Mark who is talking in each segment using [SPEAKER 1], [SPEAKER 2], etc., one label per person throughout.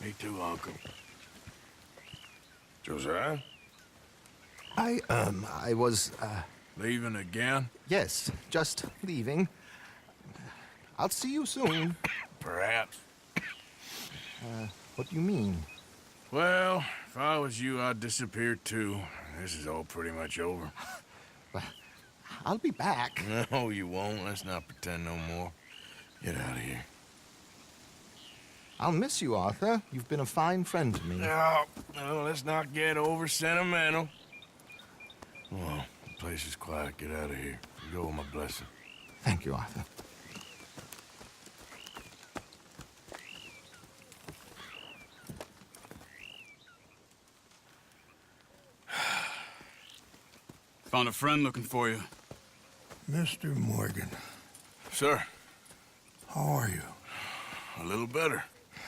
[SPEAKER 1] Me too, Uncle. Josiah?
[SPEAKER 2] I was,
[SPEAKER 1] Leaving again?
[SPEAKER 2] yes, just leaving. I'll see you soon.
[SPEAKER 1] Perhaps.
[SPEAKER 2] What do you mean?
[SPEAKER 1] Well, if I was you, I'd disappear too. This is all pretty much over.
[SPEAKER 2] Well, I'll be back.
[SPEAKER 1] No, you won't. Let's not pretend no more. Get out of here.
[SPEAKER 2] I'll miss you, Arthur. You've been a fine friend to me.
[SPEAKER 1] No, let's not get over sentimental. Well, the place is quiet. Get out of here. You go with my blessing.
[SPEAKER 2] Thank you, Arthur.
[SPEAKER 3] Found a friend looking for you.
[SPEAKER 4] Mr. Morgan,
[SPEAKER 1] Sir,
[SPEAKER 4] how are you?
[SPEAKER 1] a little better.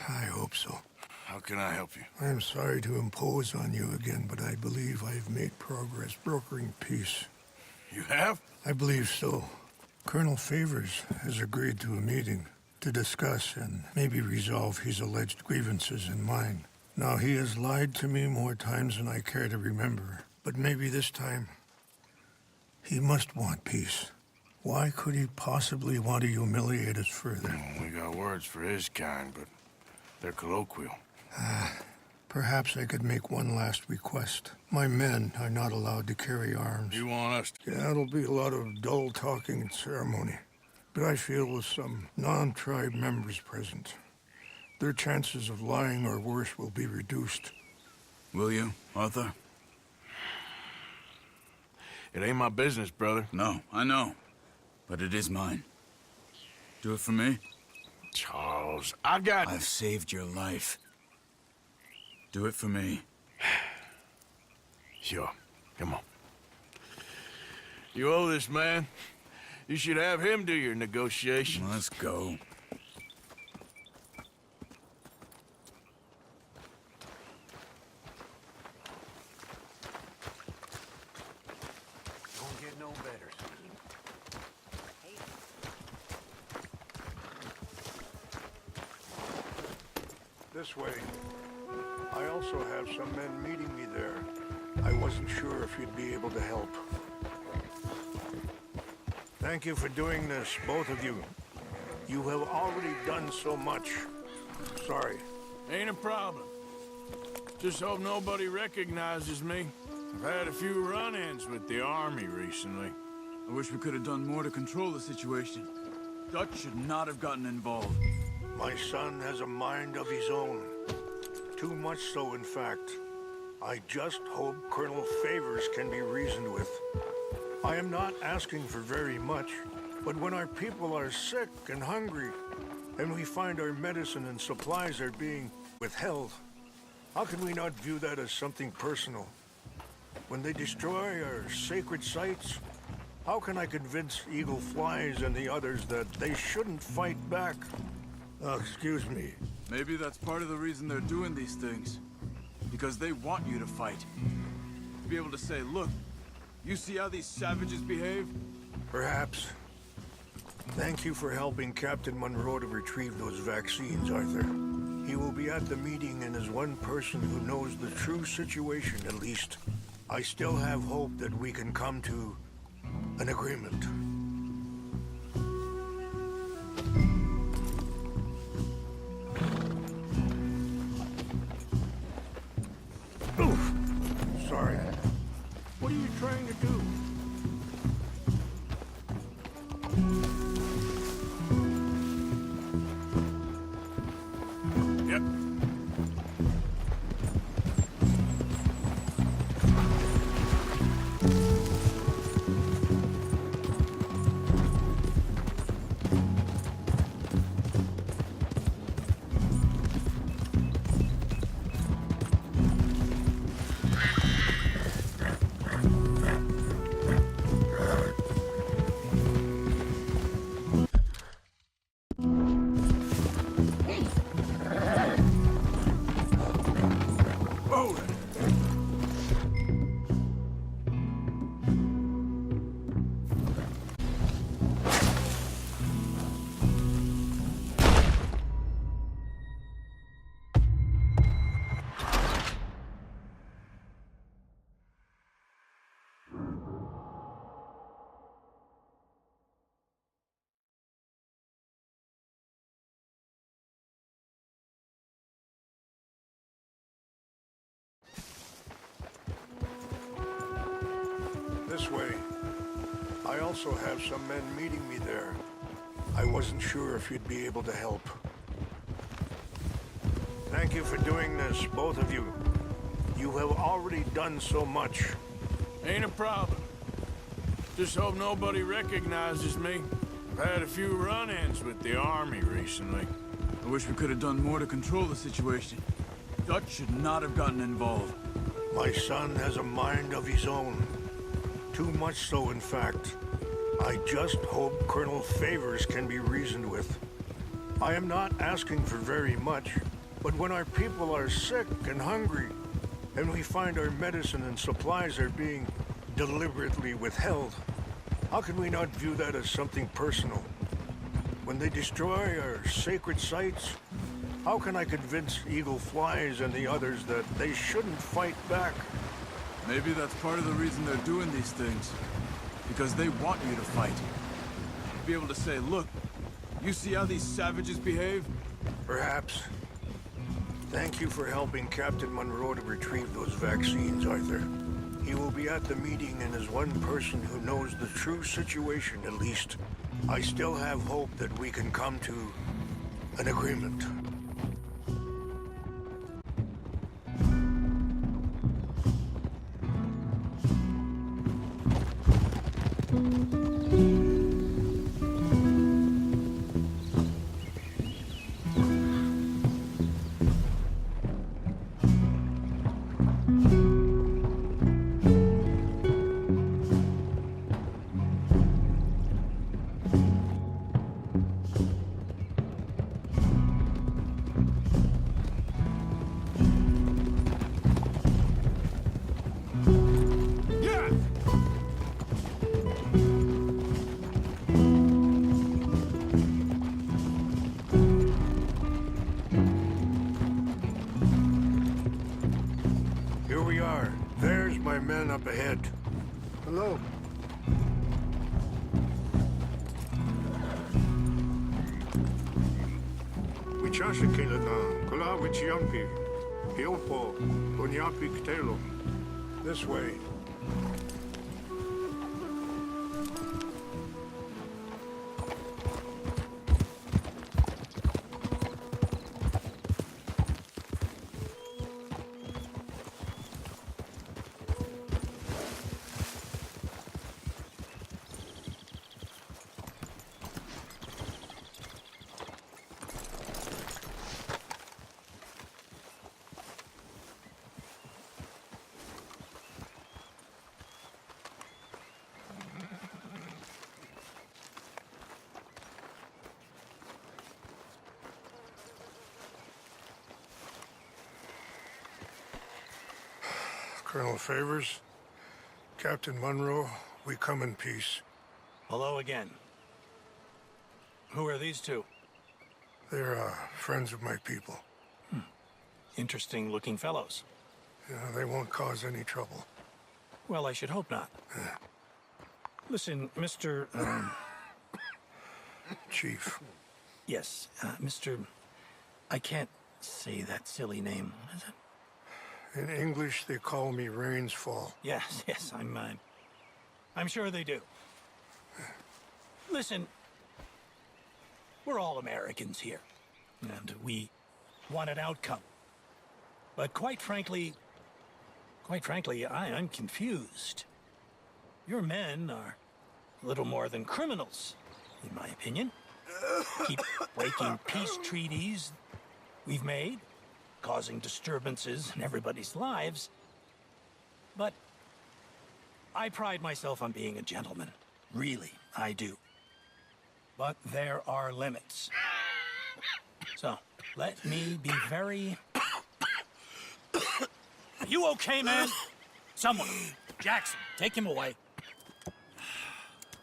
[SPEAKER 4] I hope so.
[SPEAKER 1] How can I help you?
[SPEAKER 4] I'm sorry to impose on you again, but I believe I've made progress brokering peace.
[SPEAKER 1] You have?
[SPEAKER 4] I believe so. Colonel Favors has agreed to a meeting to discuss and maybe resolve his alleged grievances and mine. Now, he has lied to me more times than I care to remember, but maybe this time he must want peace. Why could he possibly want to humiliate us further?
[SPEAKER 1] We got words for his kind, but they're colloquial.
[SPEAKER 4] Perhaps I could make one last request. My men are not allowed to carry arms.
[SPEAKER 1] You want us to...
[SPEAKER 4] Yeah, it'll be a lot of dull talking and ceremony. But I feel with some non-tribe members present, their chances of lying or worse will be reduced.
[SPEAKER 3] Will you, Arthur?
[SPEAKER 1] It ain't my business, brother.
[SPEAKER 3] No, I know. But it is mine. Do it for me?
[SPEAKER 1] Charles, I've
[SPEAKER 3] saved your life. Do it for me.
[SPEAKER 1] Sure. Come on. You owe this man. You should have him do your negotiations.
[SPEAKER 3] Let's go.
[SPEAKER 5] Don't get no better.
[SPEAKER 4] This way. I also have some men meeting me there. I wasn't sure if you'd be able to help. Thank you for doing this, both of you. You have already done so much. Sorry.
[SPEAKER 1] Ain't a problem. Just hope nobody recognizes me. I've had a few run-ins with the army recently.
[SPEAKER 3] I wish we could have done more to control the situation. Dutch should not have gotten involved.
[SPEAKER 4] My son has a mind of his own. Too much so, in fact. I just hope Colonel Favors can be reasoned with. I am not asking for very much, but when our people are sick and hungry, and we find our medicine and supplies are being withheld, how can we not view that as something personal? When they destroy our sacred sites, how can I convince Eagle Flies and the others that they shouldn't fight back? Excuse me.
[SPEAKER 3] Maybe that's part of the reason they're doing these things. Because they want you to fight. To be able to say, look, you see how these savages behave?
[SPEAKER 4] Perhaps. Thank you for helping Captain Monroe to retrieve those vaccines, Arthur. He will be at the meeting and is one person who knows the true situation, at least. I still have hope that we can come to an agreement. Oof! Sorry. What are you trying to do?
[SPEAKER 1] Yep.
[SPEAKER 4] also have some men meeting me there. I wasn't sure if you'd be able to help. Thank you for doing this, both of you. You have already done so much.
[SPEAKER 1] Ain't a problem. Just hope nobody recognizes me. I've had a few run-ins with the army recently.
[SPEAKER 3] I wish we could have done more to control the situation. Dutch should not have gotten involved.
[SPEAKER 4] My son has a mind of his own. Too much so, in fact. I just hope Colonel Favors can be reasoned with. I am not asking for very much, but when our people are sick and hungry, and we find our medicine and supplies are being deliberately withheld, how can we not view that as something personal? When they destroy our sacred sites, how can I convince Eagle Flies and the others that they shouldn't fight back?
[SPEAKER 3] Maybe that's part of the reason they're doing these things. Because they want you to fight. Be able to say, look, you see how these savages behave?
[SPEAKER 4] Perhaps. Thank you for helping Captain Monroe to retrieve those vaccines, Arthur. He will be at the meeting and is one person who knows the true situation, at least. I still have hope that we can come to an agreement. Here we are. There's my men up ahead. Hello. Wichasha Kilana, Kula Wichiampi, Hiopo, Bunyapi Ktelo. This way. Colonel Favors, Captain Monroe, we come in peace.
[SPEAKER 5] Hello again. Who are these two?
[SPEAKER 4] They're friends of my people.
[SPEAKER 5] Interesting looking fellows.
[SPEAKER 4] Yeah, they won't cause any trouble.
[SPEAKER 5] Well, I should hope not. Listen, Mr.
[SPEAKER 4] Chief.
[SPEAKER 5] Yes, Mr. I can't say that silly name, is it?
[SPEAKER 4] In English, they call me Rainsfall.
[SPEAKER 5] Yes, I'm sure they do. Listen, we're all Americans here, and we want an outcome. But quite frankly, I'm confused. Your men are a little more than criminals, in my opinion. Keep breaking peace treaties we've made, causing disturbances in everybody's lives. But I pride myself on being a gentleman. Really, I do. But there are limits. So, let me be very... Are you okay, man? Someone. Jackson, take him away.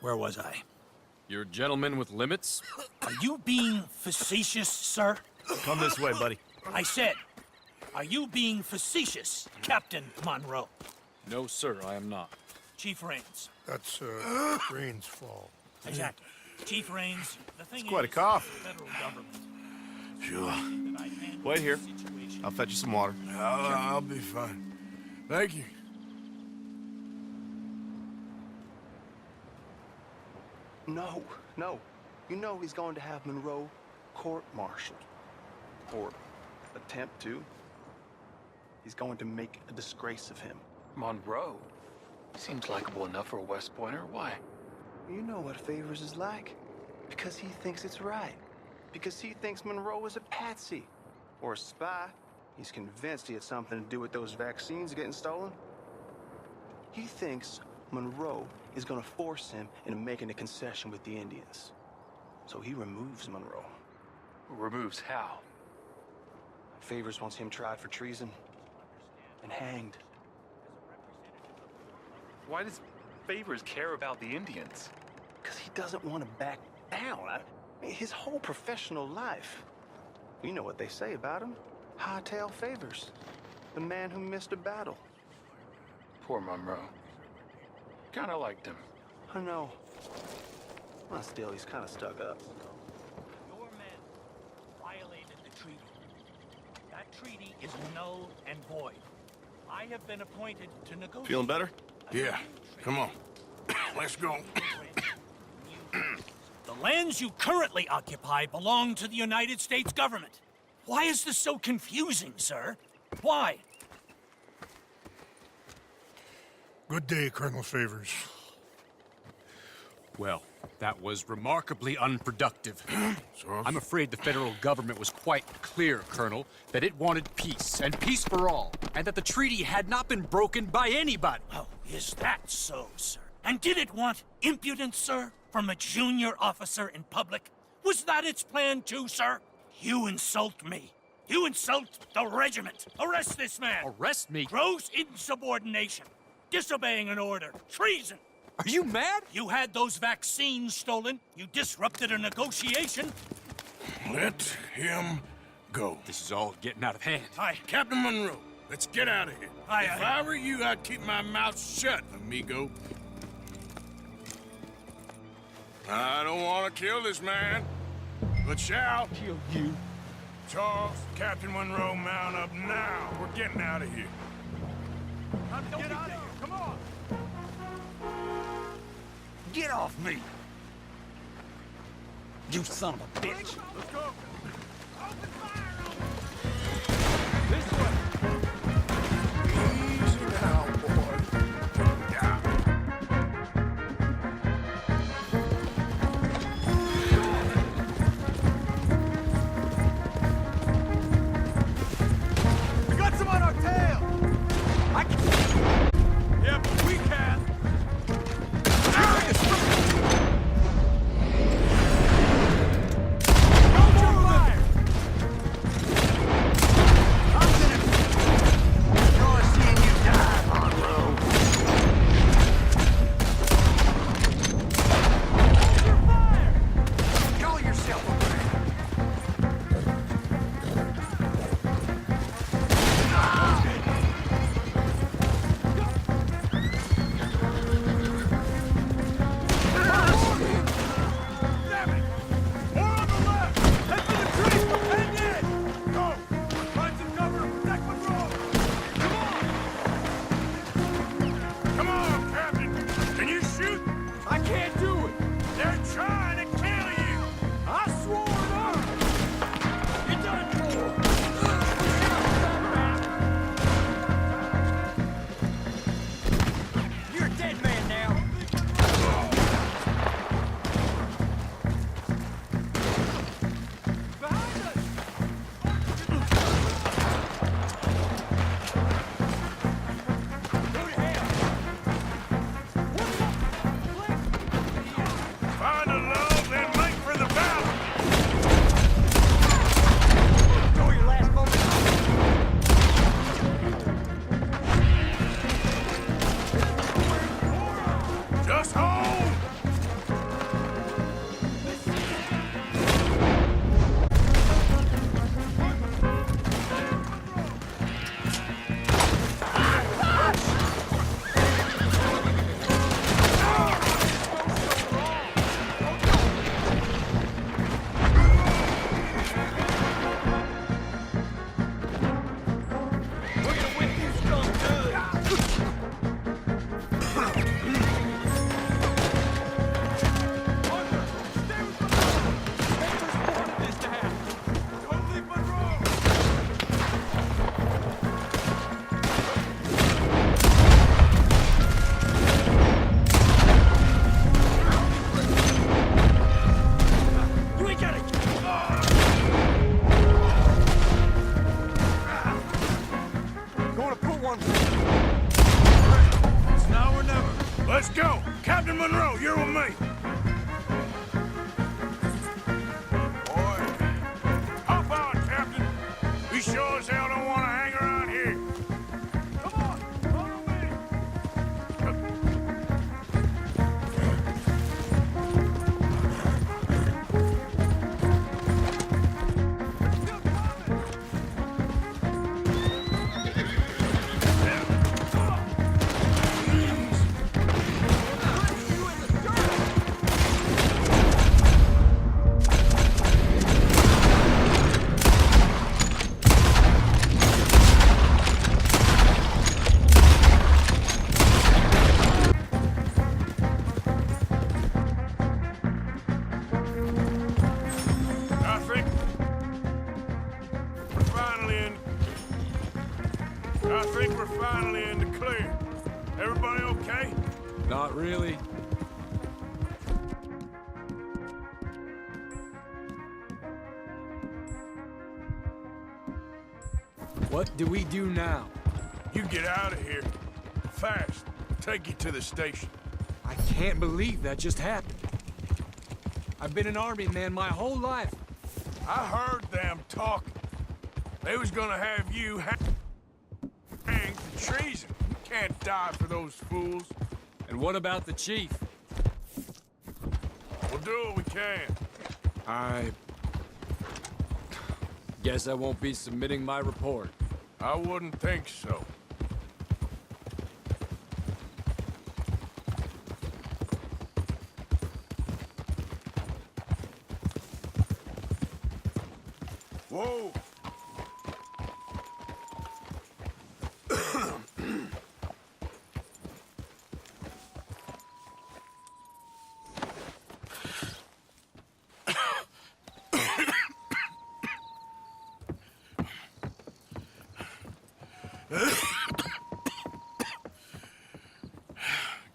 [SPEAKER 5] Where was I?
[SPEAKER 6] You're a gentleman with limits?
[SPEAKER 5] Are you being facetious, sir?
[SPEAKER 6] Come this way, buddy.
[SPEAKER 5] I said, are you being facetious, Captain Monroe?
[SPEAKER 6] No, sir, I am not.
[SPEAKER 5] Chief Rains.
[SPEAKER 4] That's, Rainsfall.
[SPEAKER 5] Exactly. Chief Rains, the thing
[SPEAKER 2] Quite a
[SPEAKER 5] is,
[SPEAKER 2] cough.
[SPEAKER 5] the federal government.
[SPEAKER 1] Sure.
[SPEAKER 5] that I handle
[SPEAKER 2] Wait here.
[SPEAKER 5] the situation.
[SPEAKER 2] I'll fetch you some water.
[SPEAKER 1] I'll be fine. Thank you.
[SPEAKER 7] No, no. You know he's going to have Monroe court-martialed. Or attempt to. He's going to make a disgrace of him.
[SPEAKER 8] Monroe? Seems likable enough for a West Pointer. Why?
[SPEAKER 7] You know what Favors is like. Because he thinks it's right. Because he thinks Monroe is a patsy. Or a spy. He's convinced he had something to do with those vaccines getting stolen. He thinks Monroe is gonna force him into making a concession with the Indians. So he removes Monroe.
[SPEAKER 8] Removes how?
[SPEAKER 7] Favors wants him tried for treason and hanged.
[SPEAKER 8] Why does Favors care about the Indians?
[SPEAKER 7] Because he doesn't want to back down. I mean, his whole professional life. You know what they say about him. Hightail Favors. The man who missed a battle.
[SPEAKER 8] Poor Monroe. Kinda liked him.
[SPEAKER 7] I know. Well, still, he's kind of stuck up.
[SPEAKER 5] Your men violated the treaty. That treaty is null and void. I have been appointed to negotiate.
[SPEAKER 2] Feeling better?
[SPEAKER 1] Yeah, come on. Let's go.
[SPEAKER 5] The lands you currently occupy belong to the United States government. Why is this so confusing, sir? Why?
[SPEAKER 4] Good day, Colonel Favors.
[SPEAKER 6] Well, that was remarkably unproductive.
[SPEAKER 1] So,
[SPEAKER 6] I'm afraid the federal government was quite clear, Colonel, that it wanted peace, and peace for all, and that the treaty had not been broken by anybody.
[SPEAKER 5] Oh, is that so, sir? And did it want impudence, sir, from a junior officer in public? Was that its plan too, sir? You insult me. You insult the regiment. Arrest this man.
[SPEAKER 6] Arrest me?
[SPEAKER 5] Gross insubordination. Disobeying an order. Treason.
[SPEAKER 6] Are you mad?
[SPEAKER 5] You had those vaccines stolen. You disrupted a negotiation.
[SPEAKER 1] let him go.
[SPEAKER 6] This is all getting out of hand.
[SPEAKER 1] Captain Monroe, let's get out of here. If I were you, I'd keep my mouth shut, amigo. I don't want to kill this man, but shall kill you. Charles, Captain Monroe, mount up now. We're getting out of here. Get out of here, come on!
[SPEAKER 9] Get off me! You son of a bitch!
[SPEAKER 1] Let's go! Easy now, boy. Yeah.
[SPEAKER 3] We got some on our tail! Yeah, but we can! No more
[SPEAKER 1] Monroe, you're with me. Boy, hop on, Captain. We sure as hell don't want to hang around here. Come on, follow me. I think we're finally in the clear. Everybody okay?
[SPEAKER 3] Not really. What do we do now?
[SPEAKER 1] You get out of here. Fast. Take you to the station.
[SPEAKER 3] I can't believe that just happened. I've been an army man my whole life.
[SPEAKER 1] I heard them talking. They was gonna have you hanged for treason. You can't die for those fools.
[SPEAKER 3] And what about the chief?
[SPEAKER 1] We'll do what we can.
[SPEAKER 3] I guess I won't be submitting my report.
[SPEAKER 1] I wouldn't think so. Whoa!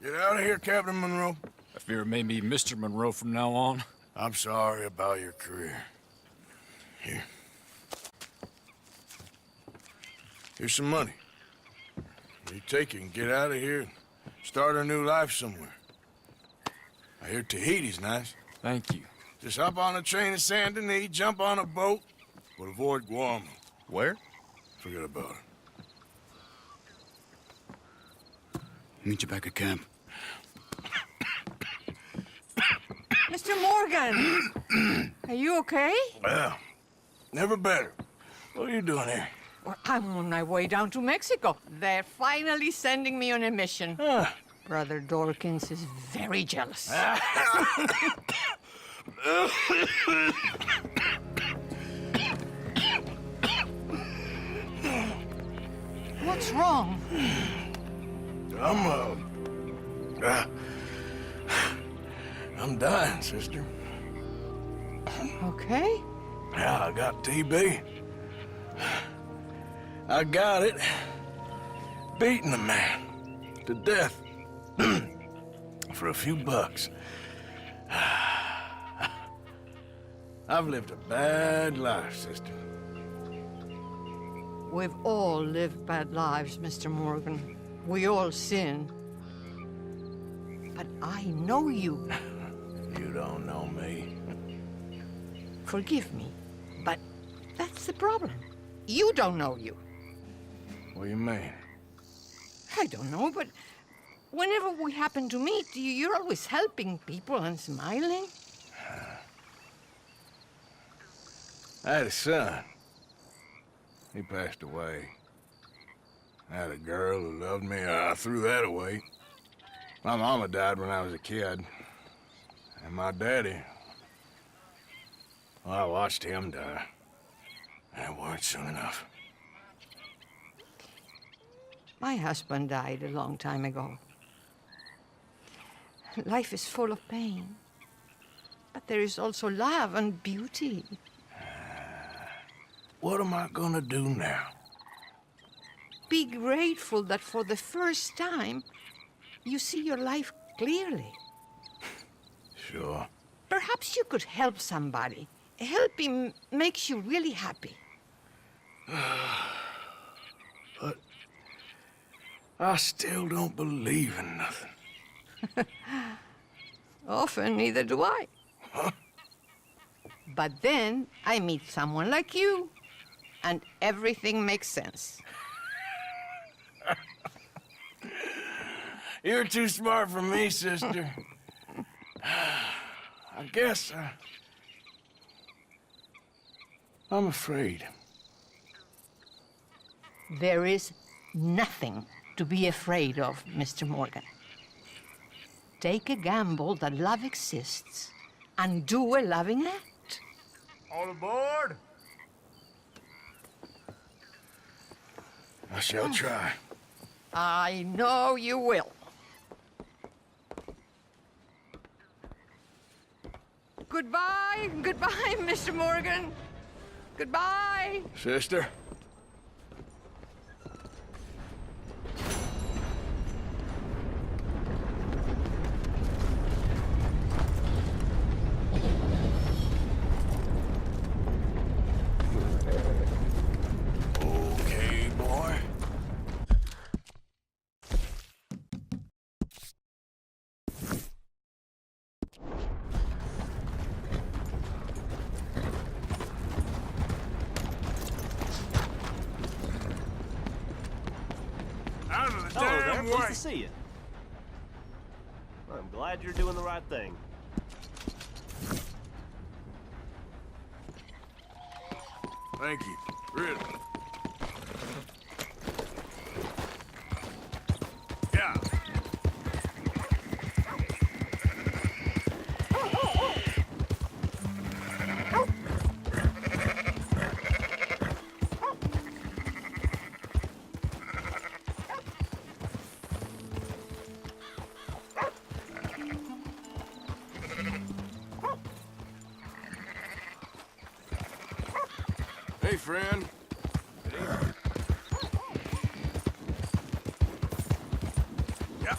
[SPEAKER 1] Get out of here, Captain Monroe.
[SPEAKER 6] I fear it may be Mr. Monroe from now on.
[SPEAKER 1] I'm sorry about your career. Here. Here's some money. You take it and get out of here and start a new life somewhere. I hear Tahiti's nice.
[SPEAKER 3] Thank you.
[SPEAKER 1] Just hop on a train to Saint Denis, jump on a boat, but avoid Guam.
[SPEAKER 8] Where?
[SPEAKER 1] Forget about it.
[SPEAKER 8] Meet you back at camp.
[SPEAKER 10] Mr. Morgan! Are you okay?
[SPEAKER 1] Well, never better. What are you doing here?
[SPEAKER 10] Well, I'm on my way down to Mexico. They're finally sending me on a mission. Brother Dorkins is very jealous. What's wrong?
[SPEAKER 1] I'm dying, sister.
[SPEAKER 10] Okay.
[SPEAKER 1] Yeah, I got TB. I got it. Beating a man to death for a few bucks. I've lived a bad life, sister.
[SPEAKER 10] We've all lived bad lives, Mr. Morgan. We all sin. But I know you.
[SPEAKER 1] You don't know me.
[SPEAKER 10] Forgive me, but that's the problem. You don't know you.
[SPEAKER 1] What do you mean?
[SPEAKER 10] I don't know, but whenever we happen to meet, you're always helping people and smiling.
[SPEAKER 1] I had a son. He passed away. I had a girl who loved me. I threw that away. My mama died when I was a kid. And my daddy, well, I watched him die. That weren't soon enough.
[SPEAKER 10] My husband died a long time ago. Life is full of pain. But there is also love and beauty.
[SPEAKER 1] What am I gonna do now?
[SPEAKER 10] Be grateful that for the first time, you see your life clearly.
[SPEAKER 1] Sure.
[SPEAKER 10] Perhaps you could help somebody. Helping makes you really happy.
[SPEAKER 1] But I still don't believe in nothing.
[SPEAKER 10] Often, neither do I. But then I meet someone like you, and everything makes sense.
[SPEAKER 1] You're too smart for me, sister. I guess I'm afraid.
[SPEAKER 10] There is nothing to be afraid of, Mr. Morgan. Take a gamble that love exists and do a loving act.
[SPEAKER 1] All aboard? I shall try.
[SPEAKER 10] I know you will. Goodbye, goodbye, Mr. Morgan. Goodbye.
[SPEAKER 1] Sister? Okay, boy. Out of the
[SPEAKER 11] Hello there,
[SPEAKER 1] damn
[SPEAKER 11] pleased
[SPEAKER 1] way!
[SPEAKER 11] to see you. I'm glad you're doing the right thing.
[SPEAKER 1] Thank you. Really. Yeah. Hey, friend. Yeah.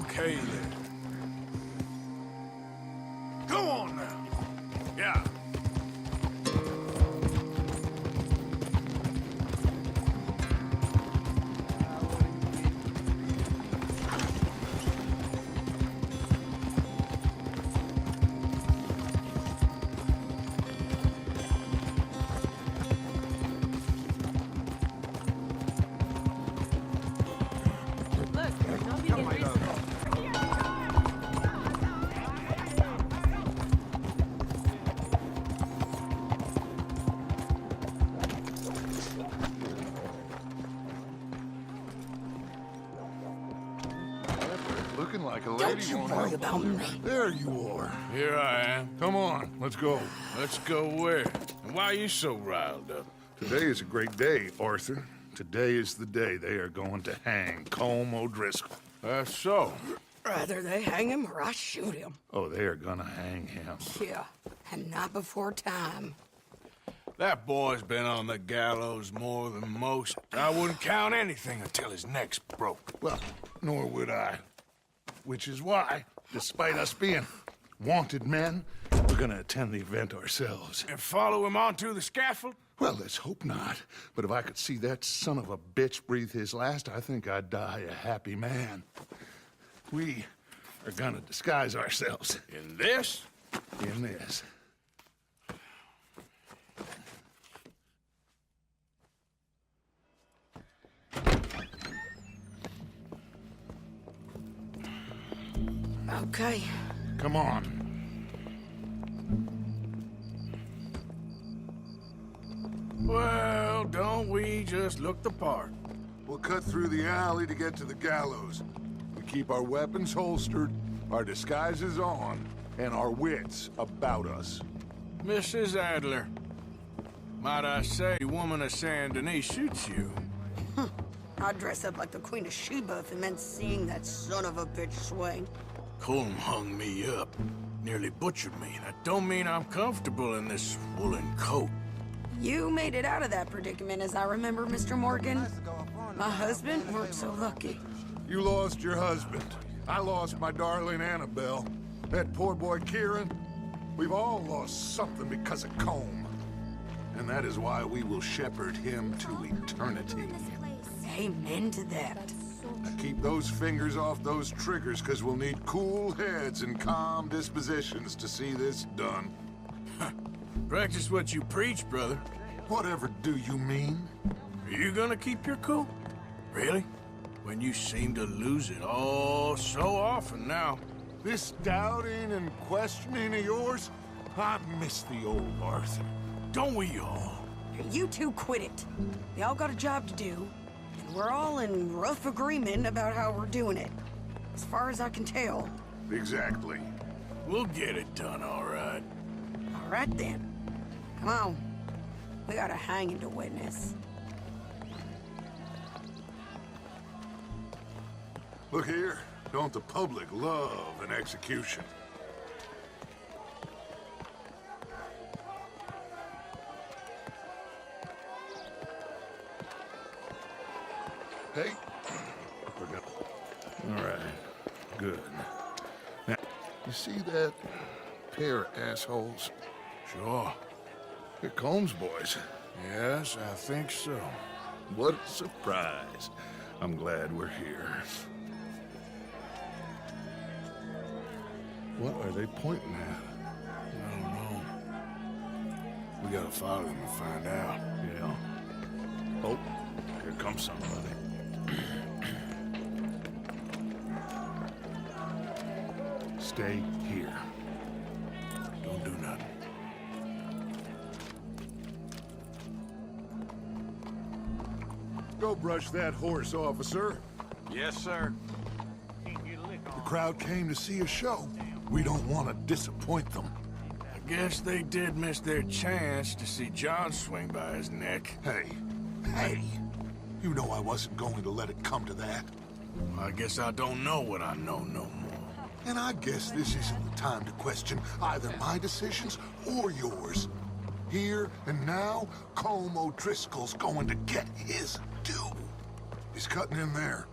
[SPEAKER 1] Okay, then. Go on now. Yeah.
[SPEAKER 12] Looking like a lady.
[SPEAKER 10] Don't you worry about me.
[SPEAKER 12] There you are.
[SPEAKER 1] Here I am.
[SPEAKER 12] Come on, let's go.
[SPEAKER 1] Let's go where? And why are you so riled up?
[SPEAKER 12] Today is a great day, Arthur. Today is the day they are going to hang Colm O'Driscoll.
[SPEAKER 1] That's so.
[SPEAKER 13] Rather they hang him or I shoot him.
[SPEAKER 12] Oh, they are gonna hang him.
[SPEAKER 13] Yeah, and not before time.
[SPEAKER 1] That boy's been on the gallows more than most. I wouldn't count anything until his neck's broke.
[SPEAKER 12] Well, nor would I. Which is why, despite us being wanted men, we're gonna attend the event ourselves.
[SPEAKER 1] And follow him onto the scaffold?
[SPEAKER 12] Well, let's hope not. But if I could see that son of a bitch breathe his last, I think I'd die a happy man. We are gonna disguise ourselves.
[SPEAKER 1] In this?
[SPEAKER 12] In this.
[SPEAKER 13] Okay.
[SPEAKER 12] Come on.
[SPEAKER 1] Well, don't we just look the part?
[SPEAKER 12] We'll cut through the alley to get to the gallows. We keep our weapons holstered, our disguises on, and our wits about us.
[SPEAKER 1] Mrs. Adler, might I say, woman of Saint Denis shoots you.
[SPEAKER 13] I'd dress up like the Queen of Sheba if it meant seeing that son of a bitch swing.
[SPEAKER 1] Colm hung me up, nearly butchered me. That don't mean I'm comfortable in this woolen coat.
[SPEAKER 13] You made it out of that predicament, as I remember, Mr. Morgan. My husband weren't so lucky.
[SPEAKER 12] You lost your husband. I lost my darling Annabelle. That poor boy Kieran. We've all lost something because of Colm. And that is why we will shepherd him to eternity.
[SPEAKER 13] Amen to that.
[SPEAKER 12] Now keep those fingers off those triggers, because we'll need cool heads and calm dispositions to see this done.
[SPEAKER 1] Practice what you preach, brother.
[SPEAKER 12] Whatever do you mean?
[SPEAKER 1] Are you gonna keep your cool? Really? When you seem to lose it all so often now.
[SPEAKER 12] This doubting and questioning of yours, I miss the old Arthur.
[SPEAKER 1] Don't we all?
[SPEAKER 13] You two quit it. Y'all got a job to do, and we're all in rough agreement about how we're doing it. As far as I can tell.
[SPEAKER 12] Exactly.
[SPEAKER 1] We'll get it done, all right.
[SPEAKER 13] All right, then. Come on. We got a hanging to witness.
[SPEAKER 12] Look here. Don't the public love an execution? Hey. All right. Good. Now, you see that pair of assholes?
[SPEAKER 1] Sure.
[SPEAKER 12] They're Colm's boys.
[SPEAKER 1] Yes, I think so.
[SPEAKER 12] What a surprise. I'm glad we're here. What are they pointing at?
[SPEAKER 1] I don't know. We gotta follow them and find out.
[SPEAKER 12] Yeah. Oh, here comes somebody. Stay here.
[SPEAKER 1] Don't do nothing.
[SPEAKER 12] Go brush that horse, officer.
[SPEAKER 3] Yes, sir.
[SPEAKER 12] The crowd came to see a show. We don't want to disappoint them.
[SPEAKER 1] I guess they did miss their chance to see John swing by his neck.
[SPEAKER 12] Hey. You know I wasn't going to let it come to that.
[SPEAKER 1] I guess I don't know what I know no more.
[SPEAKER 12] And I guess this isn't the time to question either my decisions or yours. Here and now, Colm O'Driscoll's going to get his due. He's cutting in there.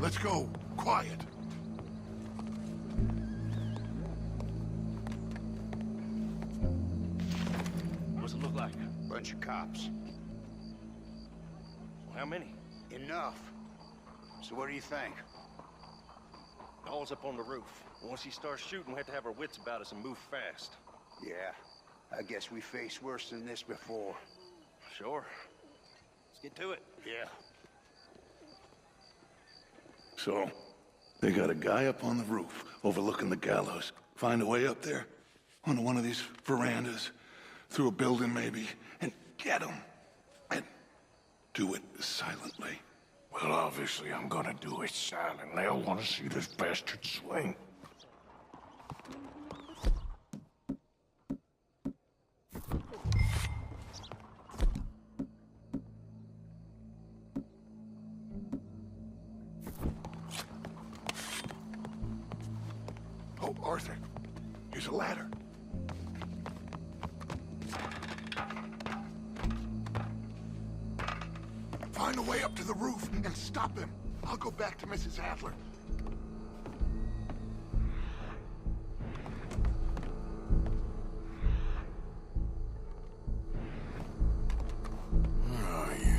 [SPEAKER 12] Let's go. Quiet.
[SPEAKER 11] What's it look like?
[SPEAKER 14] Bunch of cops.
[SPEAKER 11] How many?
[SPEAKER 14] Enough. So what do you think?
[SPEAKER 11] All's up on the roof. Once he starts shooting, we have to have our wits about us and move fast.
[SPEAKER 14] Yeah. I guess we faced worse than this before.
[SPEAKER 11] Sure. Let's get to it.
[SPEAKER 14] Yeah.
[SPEAKER 12] So, they got a guy up on the roof overlooking the gallows. Find a way up there, onto one of these verandas, through a building maybe, and get him. And do it silently.
[SPEAKER 1] Well, obviously I'm gonna do it silent. They'll want to see this bastard swing.
[SPEAKER 12] Oh, Arthur, here's a ladder. Find a way up to the roof and stop him. I'll go back to Mrs. Adler.
[SPEAKER 1] Where are you?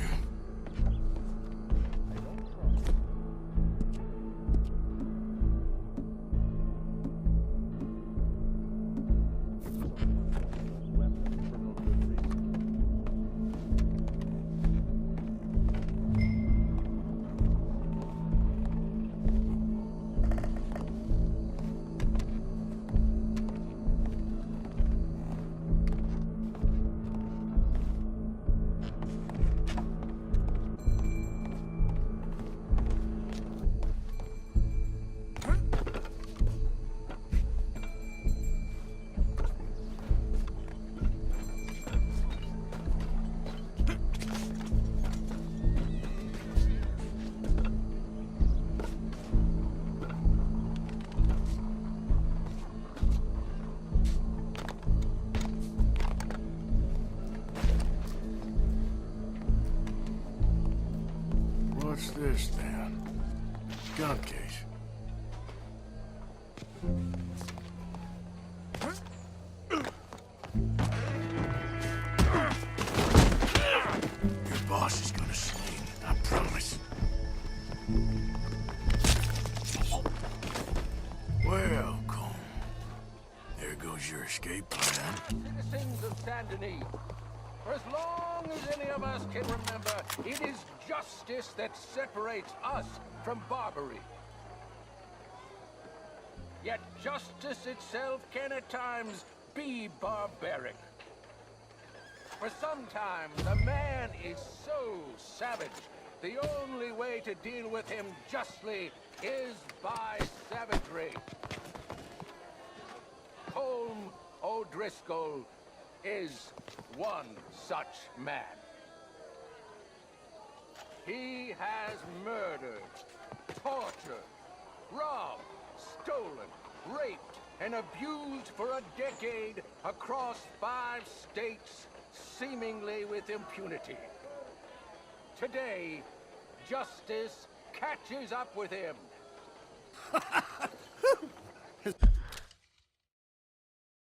[SPEAKER 1] What's this then? Gun case. Your boss is gonna swing, I promise. Well, Colm, there goes your escape plan.
[SPEAKER 15] Citizens of Saint Denis, for as long as any of us can remember, it is justice that separates us from Barbary. Yet justice itself can at times be barbaric. For sometimes a man is so savage, the only way to deal with him justly is by savagery. Colm O'Driscoll is one such man. He has murdered, tortured, robbed, stolen, raped, and abused for a decade across 5 states, seemingly with impunity. Today, justice catches up with him.